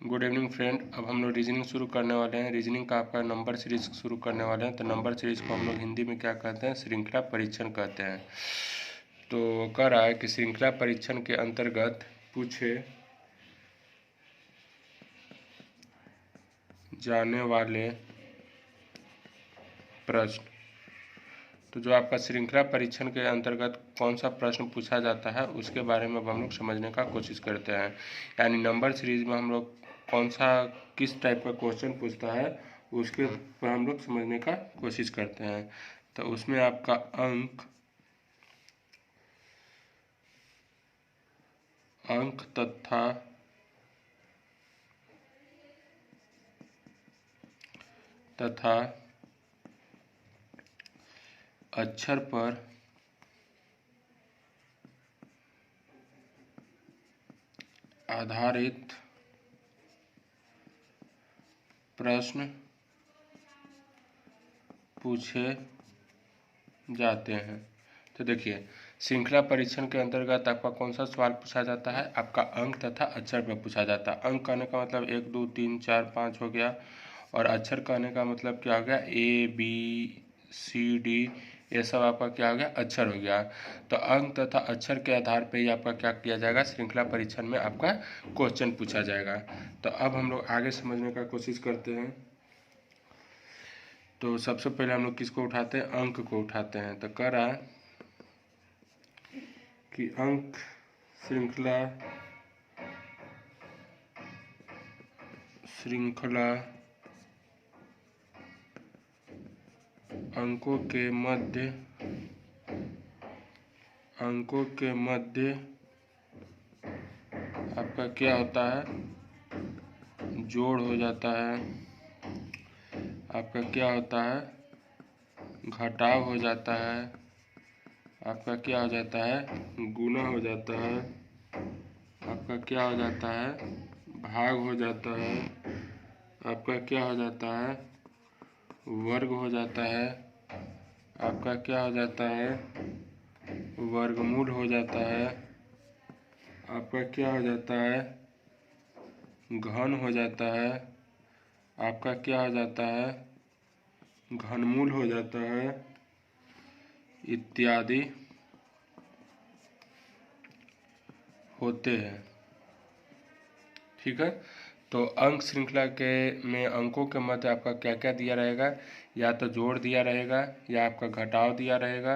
Good evening friend. अब हम लोग रीजनिंग शुरू करने वाले हैं। रीजनिंग का आपका नंबर सीरीज शुरू करने वाले हैं। तो नंबर सीरीज को हम लोग हिंदी में क्या कहते हैं? श्रृंखला परीक्षण कहते हैं। तो कह रहा है कि श्रृंखला परीक्षण के अंतर्गत पूछे जाने वाले प्रश्न। तो जो आपका श्रृंखला परीक्षण के अंतर्गत कौन सा प्रश्न पूछा जाता है उसके बारे में अब हम लोग समझने का कोशिश करते हैं। यानी नंबर सीरीज में हम लोग कौन सा किस टाइप का क्वेश्चन पूछता है उसके पर हम लोग समझने का कोशिश करते हैं। तो उसमें आपका अंक तथा अक्षर पर आधारित प्रश्न पूछे जाते हैं। तो देखिए, श्रृंखला परीक्षण के अंतर्गत आपका कौन सा सवाल पूछा जाता है? आपका अंक तथा अक्षर पर पूछा जाता है। अंक कहने का मतलब 1 2 3 4 5 हो गया, और अक्षर कहने का मतलब क्या हो गया? ABCD, ये सब आपका क्या हो गया? अक्षर हो गया। तो अंक तथा अक्षर के आधार पर ही आपका क्या किया जाएगा? श्रृंखला परीक्षण में आपका क्वेश्चन पूछा जाएगा। तो अब हम लोग आगे समझने का कोशिश करते हैं। तो सबसे पहले हम लोग किसको उठाते हैं? अंक को उठाते हैं। तो कह रहा है कि अंक श्रृंखला अंकों के मध्य आपका क्या होता है? जोड़ हो जाता है। आपका क्या होता है? घटाव हो जाता है। आपका क्या हो जाता है? गुना हो जाता है। आपका क्या हो जाता है? भाग हो जाता है। आपका क्या हो जाता है? वर्ग हो जाता है। आपका क्या हो जाता है? वर्गमूल हो जाता है। आपका क्या हो जाता है? घन हो जाता है। आपका क्या हो जाता है? घनमूल हो जाता है, इत्यादि होते हैं। ठीक है। तो अंक श्रृंखला के में अंकों के मध्य आपका क्या क्या दिया रहेगा? या तो जोड़ दिया रहेगा, या आपका घटाव दिया रहेगा,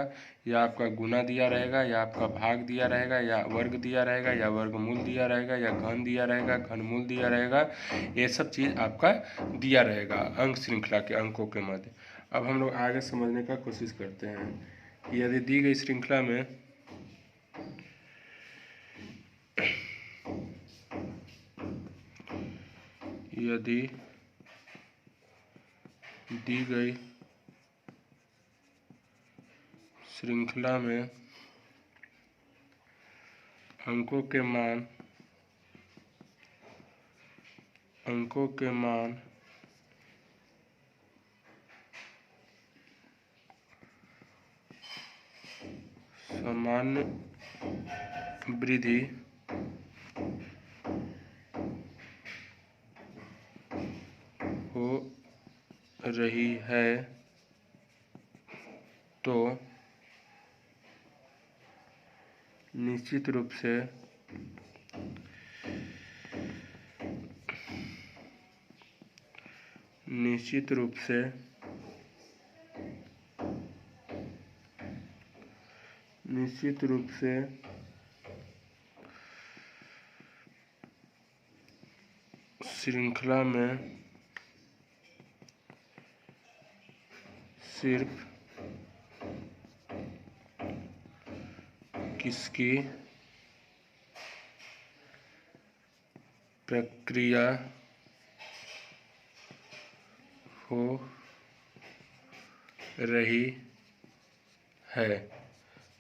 या आपका गुना दिया रहेगा, या आपका भाग दिया रहेगा, या वर्ग दिया रहेगा, या वर्गमूल दिया रहेगा, या घन दिया रहेगा, घनमूल दिया रहेगा। ये सब चीज़ आपका दिया रहेगा अंक श्रृंखला के अंकों के मध्य। अब हम लोग आगे समझने का कोशिश करते हैं कि यदि दी गई श्रृंखला में यदि दी गई श्रृंखला में अंकों के मान सामान्य वृद्धि हो रही है तो निश्चित रूप से श्रृंखला में सिर्फ किसकी प्रक्रिया हो रही है।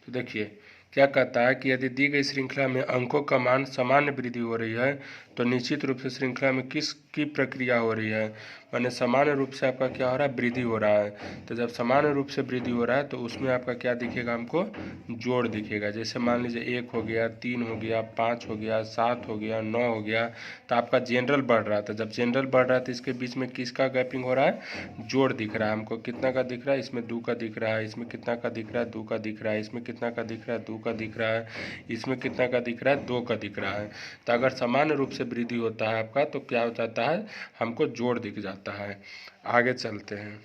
तो देखिए क्या कहता है कि यदि दी गई श्रृंखला में अंकों का मान सामान्य वृद्धि हो रही है तो निश्चित रूप से श्रृंखला में किसकी प्रक्रिया हो रही है, माने सामान्य रूप से आपका क्या हो रहा है, वृद्धि हो रहा है। तो जब सामान्य रूप से वृद्धि हो रहा है तो उसमें आपका क्या दिखेगा, हमको जोड़ दिखेगा। जैसे मान लीजिए 1 हो गया, 3 हो गया, 5 हो गया, 7 हो गया, 9 हो गया, तो आपका जनरल बढ़ रहा था। जब जनरल बढ़ रहा है तो इसके बीच में किसका गैपिंग हो रहा है, जोड़ दिख रहा है। हमको कितना का दिख रहा है, इसमें 2 का दिख रहा है, इसमें कितना का दिख रहा है, 2 का दिख रहा है, इसमें कितना का दिख रहा है, 2 का दिख रहा है, इसमें कितना का दिख रहा है, 2 का दिख रहा है। तो अगर सामान्य रूप से वृद्धि होता है आपका तो क्या हो जाता है, हमको जोड़ दिख जाता है। आगे चलते हैं,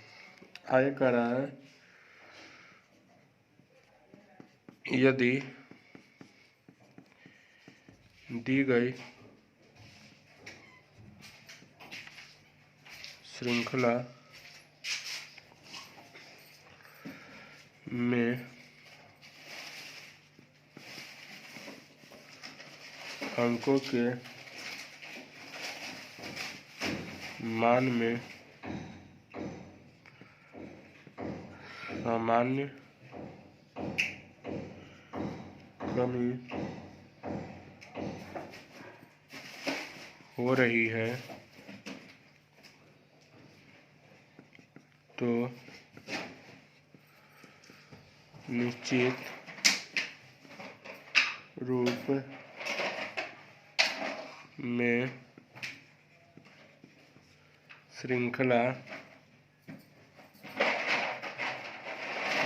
आगे कह रहा है यदि दी गई श्रृंखला में अंकों के मान में सामान्य कमी हो रही है तो निश्चित रूप में श्रृंखला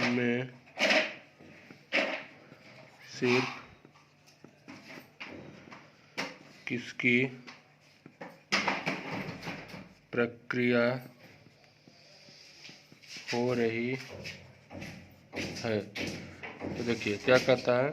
में सिर्फ किसकी प्रक्रिया हो रही है। तो देखिए क्या कहता है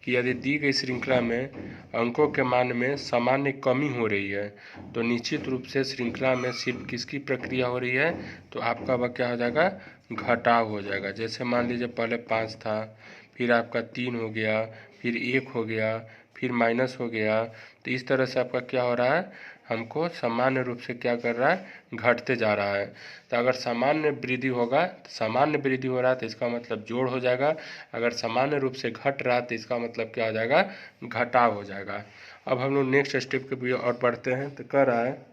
कि यदि दी गई श्रृंखला में अंकों के मान में सामान्य कमी हो रही है तो निश्चित रूप से श्रृंखला में सिर्फ किसकी प्रक्रिया हो रही है, तो आपका वह क्या हो जाएगा, घटाव हो जाएगा। जैसे मान लीजिए पहले 5 था, फिर आपका 3 हो गया, फिर 1 हो गया, फिर माइनस हो गया। तो इस तरह से आपका क्या हो रहा है, हमको सामान्य रूप से क्या कर रहा है, घटते जा रहा है। तो अगर सामान्य वृद्धि होगा, तो सामान्य वृद्धि हो रहा है तो इसका मतलब जोड़ हो जाएगा। अगर सामान्य रूप से घट रहा है तो इसका मतलब क्या हो जाएगा, घटाव हो जाएगा। अब हम लोग नेक्स्ट स्टेप के भी और बढ़ते हैं। तो कह रहा है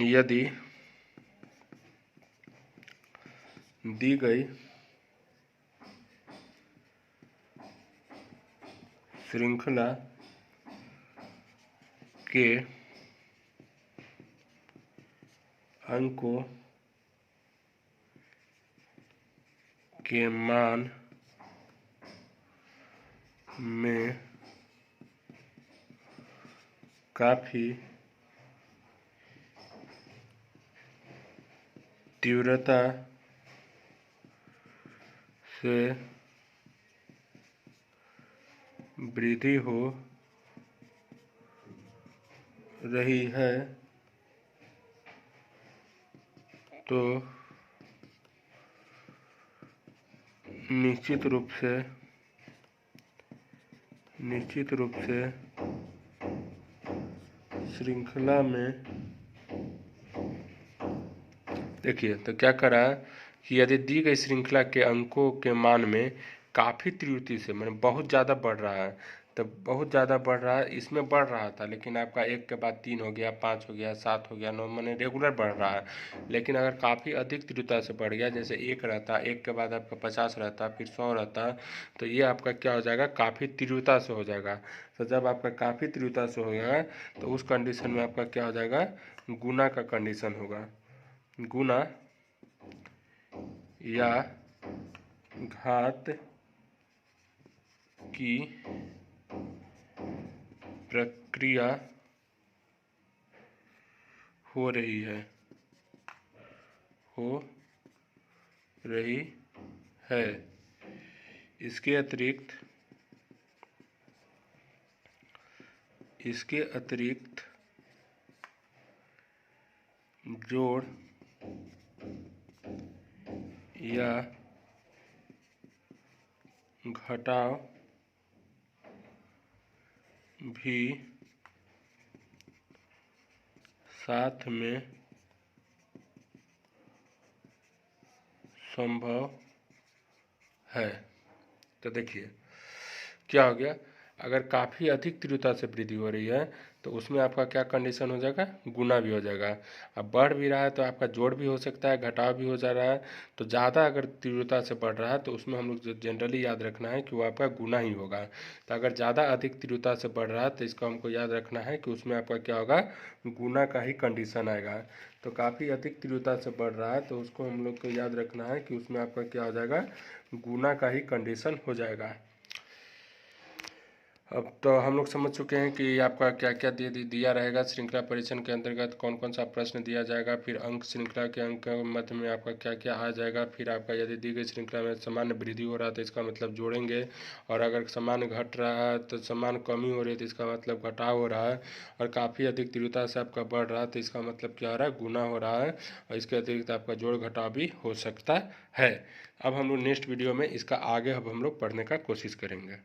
यदि दी गई श्रृंखला के अंकों के मान में काफ़ी तीव्रता से वृद्धि हो रही है तो निश्चित रूप से श्रृंखला में देखिए तो क्या करा कि यदि दी गई श्रृंखला के अंकों के मान में काफ़ी तीव्रता से मैंने बहुत ज़्यादा बढ़ रहा है, तो बहुत ज़्यादा बढ़ रहा है, इसमें बढ़ रहा था लेकिन आपका 1 के बाद 3 हो गया, 5 हो गया, 7 हो गया, 9 मैंने रेगुलर बढ़ रहा है। लेकिन अगर काफ़ी अधिक तीव्रता से बढ़ गया, जैसे 1 रहता, 1 के बाद आपका 50 रहता, फिर 100 रहता, तो ये आपका क्या हो जाएगा, काफ़ी तीव्रता से हो जाएगा। तो जब आपका काफ़ी तीव्रता से होगा तो उस कंडीशन में आपका क्या हो जाएगा, गुना का कंडीशन होगा। गुना या घात की प्रक्रिया हो रही है। इसके अतिरिक्त जोड़ या घटाव भी साथ में संभव है। तो देखिए क्या हो गया अगर काफ़ी अधिक तीव्रता से वृद्धि हो रही है तो उसमें आपका क्या कंडीशन हो जाएगा, गुना भी हो जाएगा। अब बढ़ भी रहा है तो आपका जोड़ भी हो सकता है, घटाव भी हो जा रहा है। तो ज़्यादा अगर तीव्रता से बढ़ रहा है तो उसमें हम लोग जनरली याद रखना है कि वो आपका गुना ही होगा। तो अगर ज़्यादा अधिक तीव्रता से बढ़ रहा है तो इसको हमको याद रखना है कि उसमें आपका क्या होगा, गुना का ही कंडीशन आएगा। तो काफ़ी अधिक तीव्रता से बढ़ रहा है तो उसको हम लोग को याद रखना है कि उसमें आपका क्या हो जाएगा, गुना का ही कंडीशन हो जाएगा। अब तो हम लोग समझ चुके हैं कि आपका क्या क्या दिया रहेगा श्रृंखला परीक्षण के अंतर्गत, कौन कौन सा प्रश्न दिया जाएगा, फिर अंक श्रृंखला के अंक मध्य में आपका क्या क्या आ जाएगा। फिर आपका यदि दी गई श्रृंखला में सामान्य वृद्धि हो रहा है तो इसका मतलब जोड़ेंगे, और अगर सामान्य घट रहा है तो सामान्य कमी हो रही है तो इसका मतलब घटाव हो रहा है, और काफ़ी अधिक तीव्रता से आपका बढ़ रहा है तो इसका मतलब क्या हो रहा है, गुना हो रहा है, और इसके अतिरिक्त आपका जोड़ घटाव भी हो सकता है। अब हम लोग नेक्स्ट वीडियो में इसका आगे अब हम लोग पढ़ने का कोशिश करेंगे।